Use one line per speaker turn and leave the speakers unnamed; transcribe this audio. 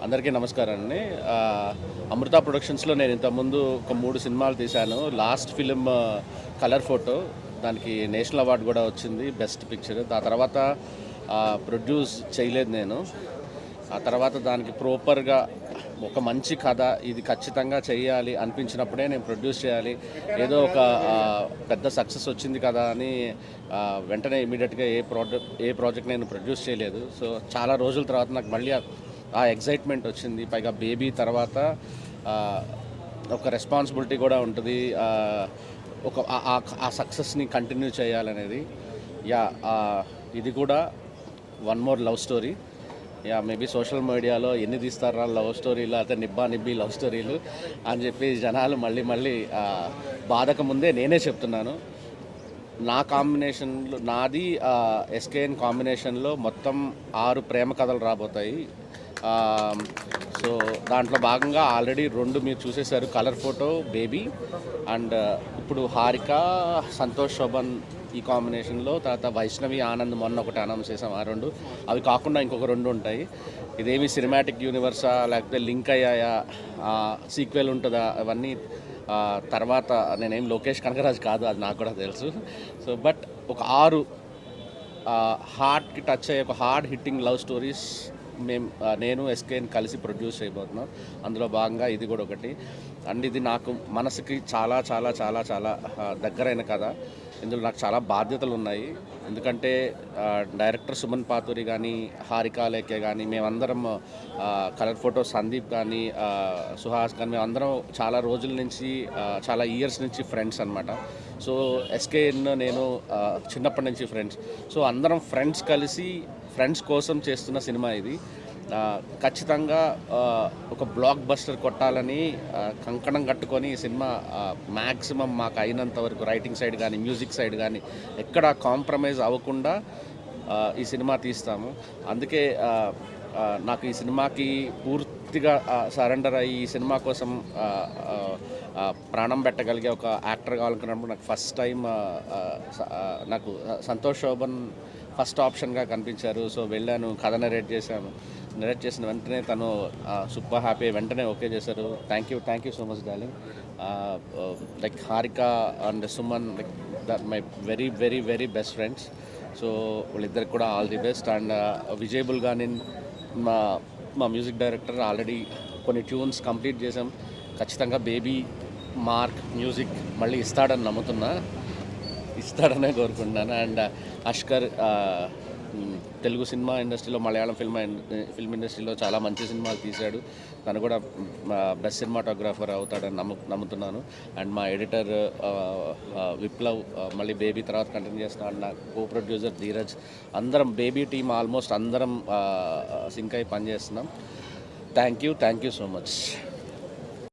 అందరికీ నమస్కారం అండి. అమృత ప్రొడక్షన్స్‌లో నేను ఇంతకుముందు ఒక 3 సినిమాలు తీశాను. లాస్ట్ ఫిలిం కలర్ ఫోటో, దానికి నేషనల్ అవార్డు కూడా వచ్చింది బెస్ట్ పిక్చర్. ఆ తర్వాత ప్రొడ్యూస్ చేయలేదు నేను. ఆ తర్వాత దానికి ప్రాపర్గా ఒక మంచి కథ ఇది ఖచ్చితంగా చేయాలి అనిపించినప్పుడే నేను ప్రొడ్యూస్ చేయాలి. ఏదో ఒక పెద్ద సక్సెస్ వచ్చింది కదా అని వెంటనే ఇమీడియట్గా ఏ ప్రాజెక్ట్ నేను ప్రొడ్యూస్ చేయలేదు. సో చాలా రోజుల తర్వాత నాకు మళ్ళీ ఆ ఎగ్జైట్మెంట్ వచ్చింది. పైగా బేబీ తర్వాత ఒక రెస్పాన్సిబిలిటీ కూడా ఉంటుంది, ఒక ఆ సక్సెస్ని కంటిన్యూ చేయాలనేది. యా ఇది కూడా one more love story. Yeah maybe social మీడియాలో ఎన్ని తీస్తారా లవ్ స్టోరీలు, అయితే నిబ్బా నిబ్బి లవ్ స్టోరీలు అని చెప్పి జనాలు మళ్ళీ బాధక ముందే నేనే చెప్తున్నాను. నా కాంబినేషన్లో నాది ఎస్కేఎన్ కాంబినేషన్లో మొత్తం 6 ప్రేమ కథలు రాబోతాయి. సో దాంట్లో భాగంగా ఆల్రెడీ 2 మీరు చూసేశారు, కలర్ ఫోటో, బేబీ. అండ్ ఇప్పుడు హారిక, సంతోష్ శోభన్ ఈ కాంబినేషన్లో, తర్వాత వైష్ణవి ఆనంద్ మొన్న ఒకటి అనౌన్స్ చేసాం. ఆ 2 అవి కాకుండా ఇంకొక 2 ఉంటాయి. ఇదేమి సినిమాటిక్ యూనివర్సా లేకపోతే లింక్ అయ్యాయా, సీక్వెల్ ఉంటుందా, అవన్నీ తర్వాత. నేనేం లోకేష్ కనకరాజ్ కాదు, అది నాకు కూడా తెలుసు. సో బట్ ఒక 6 హార్ట్కి టచ్ అయ్యే ఒక హార్డ్ హిట్టింగ్ లవ్ స్టోరీస్ నేను ఎస్కేని కలిసి ప్రొడ్యూస్ చేయబోతున్నాం. అందులో భాగంగా ఇది కూడా ఒకటి. అండ్ ఇది నాకు మనసుకి చాలా చాలా చాలా చాలా దగ్గరైన కథ. ఇందులో నాకు చాలా బాధ్యతలు ఉన్నాయి. ఎందుకంటే డైరెక్టర్ సుమన్ పాతూరి కానీ, హారికా లేకే కానీ, మేమందరం కలర్ ఫోటో సందీప్ కానీ, సుహాస్ కానీ, మేమందరం చాలా రోజుల నుంచి, చాలా ఇయర్స్ నుంచి ఫ్రెండ్స్ అనమాట. సో ఎస్కేఎన్ నేను చిన్నప్పటి నుంచి ఫ్రెండ్స్. సో అందరం ఫ్రెండ్స్ కలిసి ఫ్రెండ్స్ కోసం చేస్తున్న సినిమా ఇది. ఖచ్చితంగా ఒక బ్లాక్ బస్టర్ కొట్టాలని కంకణం కట్టుకొని ఈ సినిమా మ్యాక్సిమం మాకు అయినంత వరకు రైటింగ్ సైడ్ కానీ, మ్యూజిక్ సైడ్ కానీ ఎక్కడ కాంప్రమైజ్ అవ్వకుండా ఈ సినిమా తీస్తాము. అందుకే నాకు ఈ సినిమాకి పూర్తిగా సరెండర్ అయ్యి ఈ సినిమా కోసం ప్రాణం పెట్టగలిగే ఒక యాక్టర్ కావాలనుకున్నప్పుడు నాకు ఫస్ట్ టైం నాకు సంతోష్ శోభన్ ఫస్ట్ ఆప్షన్గా కనిపించారు. సో వెళ్ళాను, కథ నరేట్ చేసిన వెంటనే తను సూపర్ హ్యాపీ, వెంటనే ఓకే చేశారు. Thank you so much darling. Like Harika and Suman, like that my very very very best friends. So వాళ్ళిద్దరికి కూడా all the best. And Vijay Bulganin మా మ్యూజిక్ డైరెక్టర్, ఆల్రెడీ కొన్ని ట్యూన్స్ కంప్లీట్ చేసాం. ఖచ్చితంగా బేబీ మార్క్ మ్యూజిక్ మళ్ళీ ఇస్తాడనే కోరుకుంటున్నాను. అండ్ అష్కర్ తెలుగు సినిమా ఇండస్ట్రీలో, మలయాళం ఫిల్మ్ ఇండస్ట్రీలో చాలా మంచి సినిమాలు తీశాడు. తను కూడా బెస్ట్ సినిమాటోగ్రాఫర్ అవుతాడని నమ్ముతున్నాను. అండ్ మా ఎడిటర్ విప్లవ్ మళ్ళీ బేబీ తర్వాత కంటిన్యూ చేస్తున్నాడు. నా కో ప్రొడ్యూసర్ ధీరజ్, అందరం బేబీ టీమ్ ఆల్మోస్ట్ అందరం సింక్ అయి పనిచేస్తున్నాం. Thank you so much.